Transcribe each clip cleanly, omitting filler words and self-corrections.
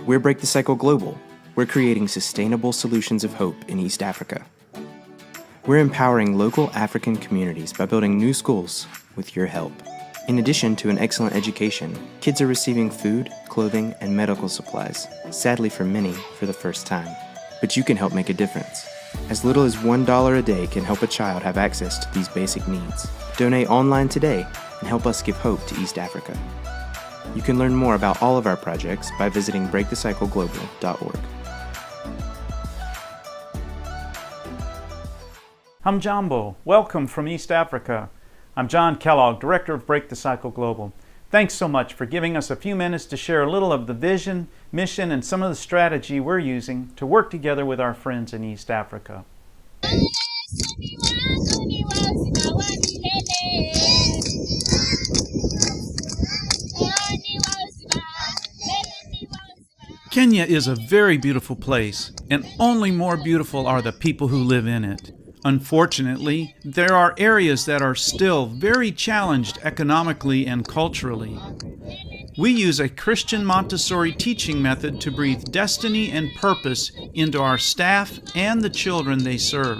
We're Break the Cycle Global. We're creating sustainable solutions of hope in East Africa. We're empowering local African communities by building new schools with your help. In addition to an excellent education, kids are receiving food, clothing, and medical supplies, sadly for many, for the first time. But you can help make a difference. As little as $1 a day can help a child have access to these basic needs. Donate online today and help us give hope to East Africa. You can learn more about all of our projects by visiting breakthecycleglobal.org. Hamjambo, welcome from East Africa. I'm John Kellogg, Director of Break the Cycle Global. Thanks so much for giving us a few minutes to share a little of the vision, mission, and some of the strategy we're using to work together with our friends in East Africa. Kenya is a very beautiful place, and only more beautiful are the people who live in it. Unfortunately, there are areas that are still very challenged economically and culturally. We use a Christian Montessori teaching method to breathe destiny and purpose into our staff and the children they serve.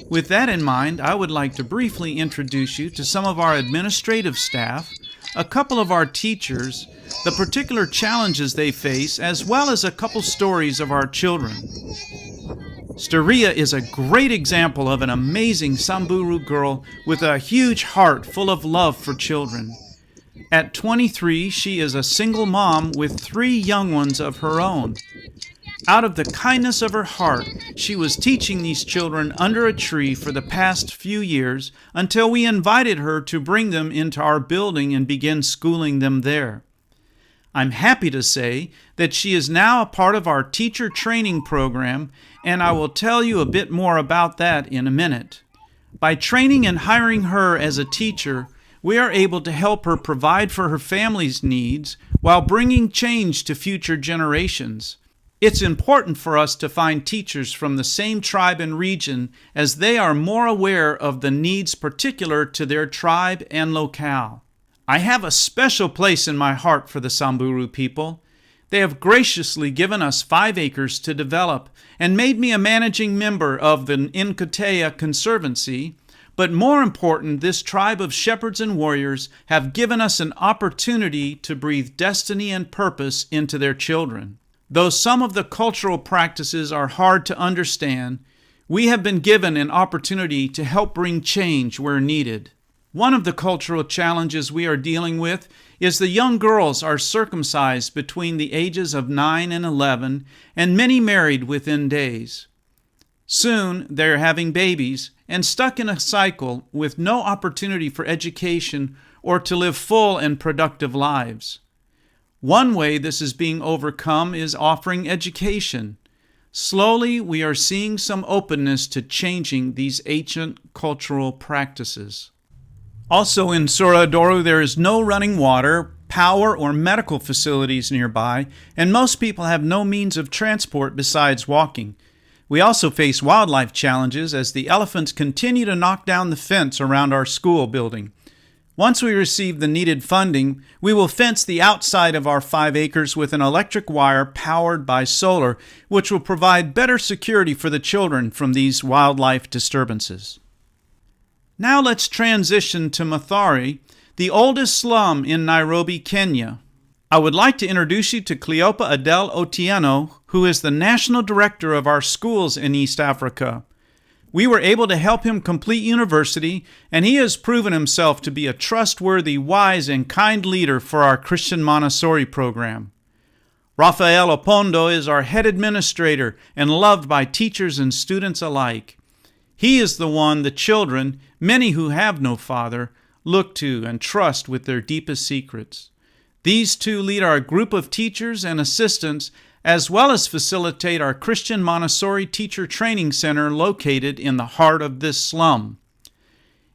With that in mind, I would like to briefly introduce you to some of our administrative staff, a couple of our teachers, the particular challenges they face, as well as a couple stories of our children. Steria is a great example of an amazing Samburu girl with a huge heart full of love for children. At 23, she is a single mom with 3 young ones of her own. Out of the kindness of her heart, she was teaching these children under a tree for the past few years until we invited her to bring them into our building and begin schooling them there. I'm happy to say that she is now a part of our teacher training program, and I will tell you a bit more about that in a minute. By training and hiring her as a teacher, we are able to help her provide for her family's needs while bringing change to future generations. It's important for us to find teachers from the same tribe and region, as they are more aware of the needs particular to their tribe and locale. I have a special place in my heart for the Samburu people. They have graciously given us 5 acres to develop and made me a managing member of the Nkotea Conservancy. But more important, this tribe of shepherds and warriors have given us an opportunity to breathe destiny and purpose into their children. Though some of the cultural practices are hard to understand, we have been given an opportunity to help bring change where needed. One of the cultural challenges we are dealing with is the young girls are circumcised between the ages of 9 and 11, and many married within days. Soon they're having babies and stuck in a cycle with no opportunity for education or to live full and productive lives. One way this is being overcome is offering education. Slowly, we are seeing some openness to changing these ancient cultural practices. Also in Suradoru, there is no running water, power, or medical facilities nearby, and most people have no means of transport besides walking. We also face wildlife challenges as the elephants continue to knock down the fence around our school building. Once we receive the needed funding, we will fence the outside of our 5 acres with an electric wire powered by solar, which will provide better security for the children from these wildlife disturbances. Now let's transition to Mathare, the oldest slum in Nairobi, Kenya. I would like to introduce you to Cleopa Adele Otieno, who is the National Director of our schools in East Africa. We were able to help him complete university, and he has proven himself to be a trustworthy, wise, and kind leader for our Christian Montessori program. Rafael Opondo is our head administrator and loved by teachers and students alike. He is the one the children, many who have no father, look to and trust with their deepest secrets. These two lead our group of teachers and assistants, as well as facilitate our Christian Montessori Teacher Training Center located in the heart of this slum.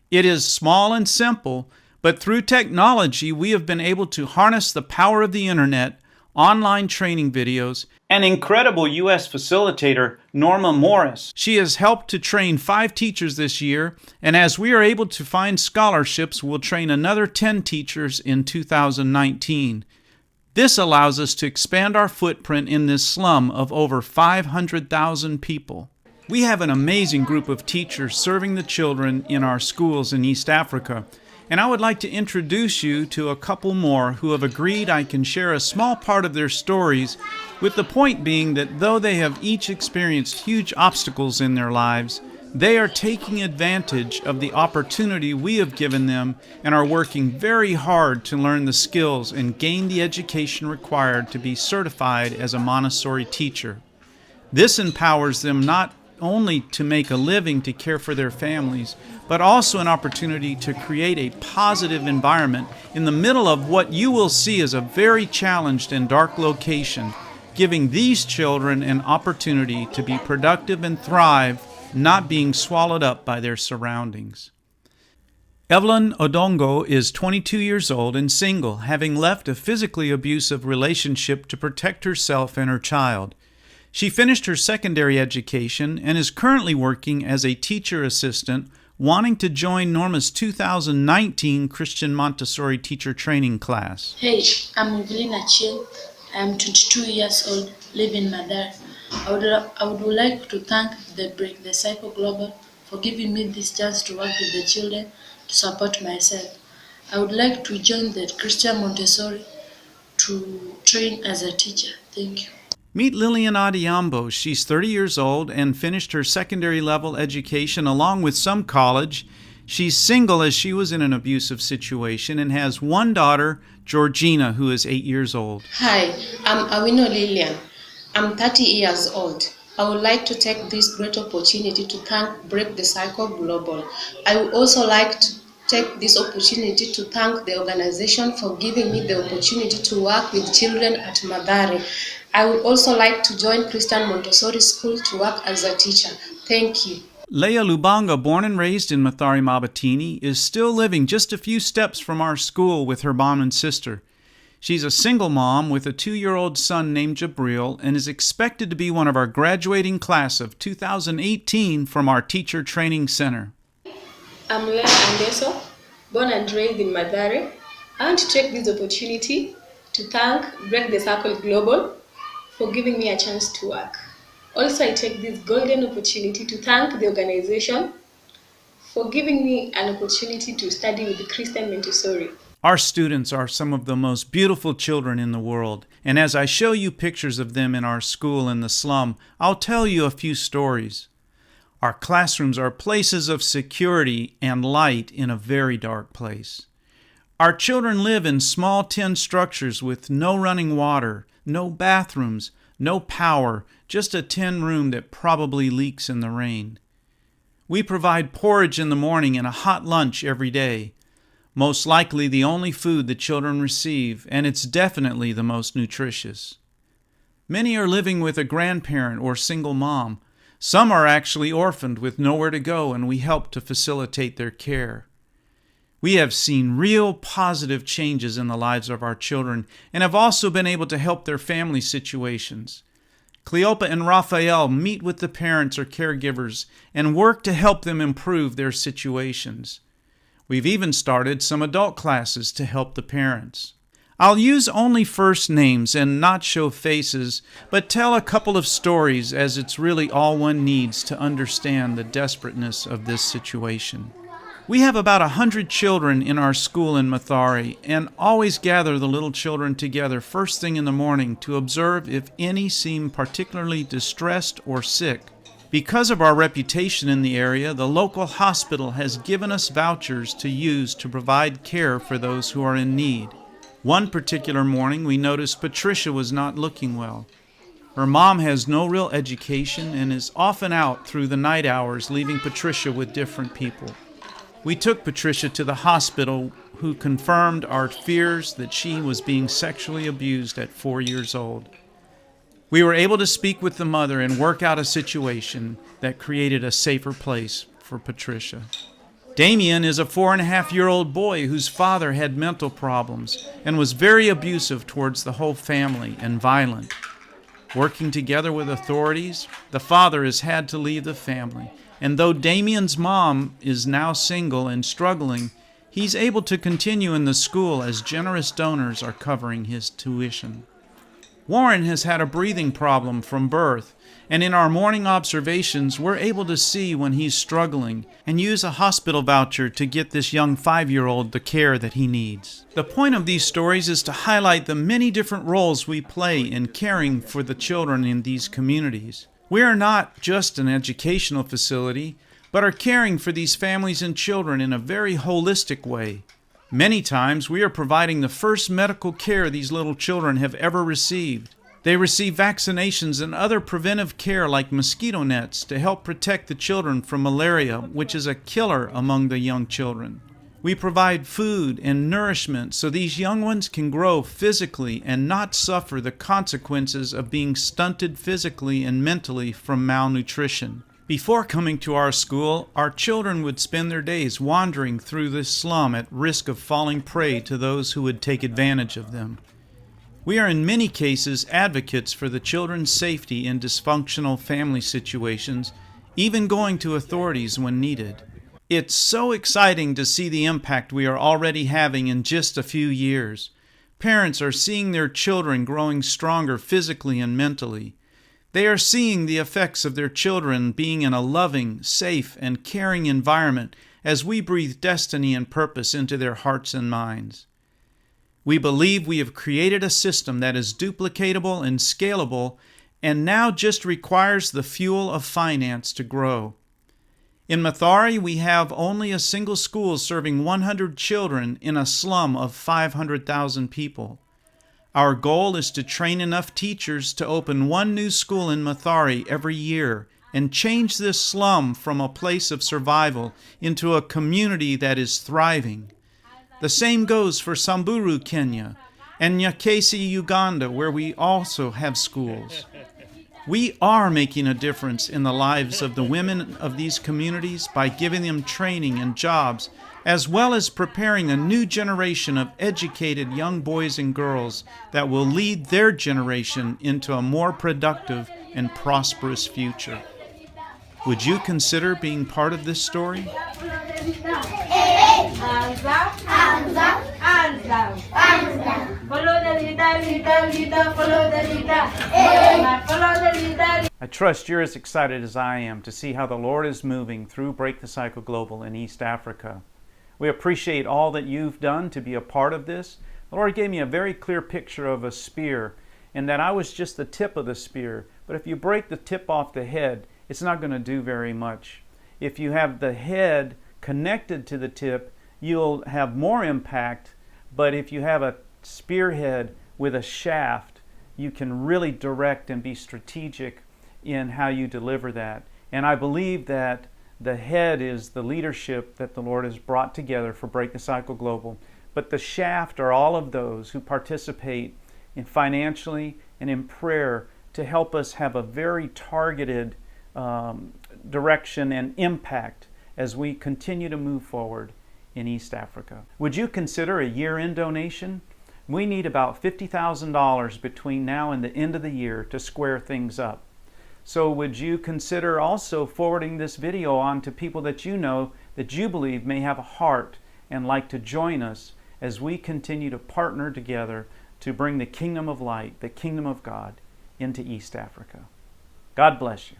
It is small and simple, but through technology we have been able to harness the power of the internet, online training videos, and incredible U.S. facilitator Norma Morris. She has helped to train 5 teachers this year, and as we are able to find scholarships, we'll train another 10 teachers in 2019. This allows us to expand our footprint in this slum of over 500,000 people. We have an amazing group of teachers serving the children in our schools in East Africa, and I would like to introduce you to a couple more who have agreed I can share a small part of their stories, with the point being that though they have each experienced huge obstacles in their lives, they are taking advantage of the opportunity we have given them and are working very hard to learn the skills and gain the education required to be certified as a Montessori teacher. This empowers them not only to make a living to care for their families, but also an opportunity to create a positive environment in the middle of what you will see as a very challenged and dark location, giving these children an opportunity to be productive and thrive, not being swallowed up by their surroundings. Evelyn Odongo is 22 years old and single, having left a physically abusive relationship to protect herself and her child. She finished her secondary education and is currently working as a teacher assistant, wanting to join Norma's 2019 Christian Montessori teacher training class. Hey, I'm Evelyn Achille. I'm 22 years old, live in Madar. I would like to thank the Break the Cycle Global for giving me this chance to work with the children to support myself. I would like to join the Christian Montessori to train as a teacher. Thank you. Meet Lillian Adiambo. She's 30 years old and finished her secondary level education along with some college. She's single as she was in an abusive situation and has one daughter, Georgina, who is 8 years old. Hi, I'm Awino Lillian. I'm 30 years old. I would like to take this great opportunity to thank Break the Cycle Global. I would also like to take this opportunity to thank the organization for giving me the opportunity to work with children at Madare. I would also like to join Christian Montessori School to work as a teacher. Thank you. Leia Lubanga, born and raised in Mathare Mabatini, is still living just a few steps from our school with her mom and sister. She's a single mom with a 2-year-old son named Jabril and is expected to be one of our graduating class of 2018 from our teacher training center. I'm Leia Andeso, born and raised in Mathare. I want to take this opportunity to thank Break the Circle Global for giving me a chance to work. Also, I take this golden opportunity to thank the organization for giving me an opportunity to study with Christian Montessori. Our students are some of the most beautiful children in the world, and as I show you pictures of them in our school in the slum, I'll tell you a few stories. Our classrooms are places of security and light in a very dark place. Our children live in small tin structures with no running water, no bathrooms, no power, just a tin room that probably leaks in the rain. We provide porridge in the morning and a hot lunch every day. Most likely the only food the children receive, and it's definitely the most nutritious. Many are living with a grandparent or single mom. Some are actually orphaned with nowhere to go, and we help to facilitate their care. We have seen real positive changes in the lives of our children and have also been able to help their family situations. Cleopa and Raphael meet with the parents or caregivers and work to help them improve their situations. We've even started some adult classes to help the parents. I'll use only first names and not show faces, but tell a couple of stories as it's really all one needs to understand the desperateness of this situation. We have about 100 children in our school in Mathare and always gather the little children together first thing in the morning to observe if any seem particularly distressed or sick. Because of our reputation in the area, the local hospital has given us vouchers to use to provide care for those who are in need. One particular morning, we noticed Patricia was not looking well. Her mom has no real education and is often out through the night hours, leaving Patricia with different people. We took Patricia to the hospital, who confirmed our fears that she was being sexually abused at 4 years old. We were able to speak with the mother and work out a situation that created a safer place for Patricia. Damien is a 4.5-year-old boy whose father had mental problems and was very abusive towards the whole family and violent. Working together with authorities, the father has had to leave the family, and though Damien's mom is now single and struggling, He's able to continue in the school as generous donors are covering his tuition. Warren has had a breathing problem from birth, and in our morning observations, we're able to see when he's struggling and use a hospital voucher to get this young 5-year-old the care that he needs. The point of these stories is to highlight the many different roles we play in caring for the children in these communities. We are not just an educational facility, but are caring for these families and children in a very holistic way. Many times we are providing the first medical care these little children have ever received. They receive vaccinations and other preventive care like mosquito nets to help protect the children from malaria, which is a killer among the young children. We provide food and nourishment so these young ones can grow physically and not suffer the consequences of being stunted physically and mentally from malnutrition. Before coming to our school, our children would spend their days wandering through this slum at risk of falling prey to those who would take advantage of them. We are in many cases advocates for the children's safety in dysfunctional family situations, even going to authorities when needed. It's so exciting to see the impact we are already having in just a few years. Parents are seeing their children growing stronger physically and mentally. They are seeing the effects of their children being in a loving, safe, and caring environment as we breathe destiny and purpose into their hearts and minds. We believe we have created a system that is duplicatable and scalable and now just requires the fuel of finance to grow. In Mathare, we have only a single school serving 100 children in a slum of 500,000 people. Our goal is to train enough teachers to open one new school in Mathare every year and change this slum from a place of survival into a community that is thriving. The same goes for Samburu, Kenya, and Nyakesi, Uganda, where we also have schools. We are making a difference in the lives of the women of these communities by giving them training and jobs, as well as preparing a new generation of educated young boys and girls that will lead their generation into a more productive and prosperous future. Would you consider being part of this story? Hands up, hands up, hands down, hands down. Follow the leader, leader, follow the leader. Follow the leader. I trust you're as excited as I am to see how the Lord is moving through Break the Cycle Global in East Africa. We appreciate all that you've done to be a part of this. The Lord gave me a very clear picture of a spear, and that I was just the tip of the spear. But if you break the tip off the head, it's not going to do very much. If you have the head connected to the tip, you'll have more impact, but if you have a spearhead with a shaft, you can really direct and be strategic in how you deliver that. And I believe that the head is the leadership that the Lord has brought together for Break the Cycle Global, but the shaft are all of those who participate in financially and in prayer to help us have a very targeted direction and impact as we continue to move forward in East Africa. Would you consider a year-end donation? We need about $50,000 between now and the end of the year to square things up. So would you consider also forwarding this video on to people that you know that you believe may have a heart and like to join us as we continue to partner together to bring the kingdom of light, the kingdom of God, into East Africa. God bless you.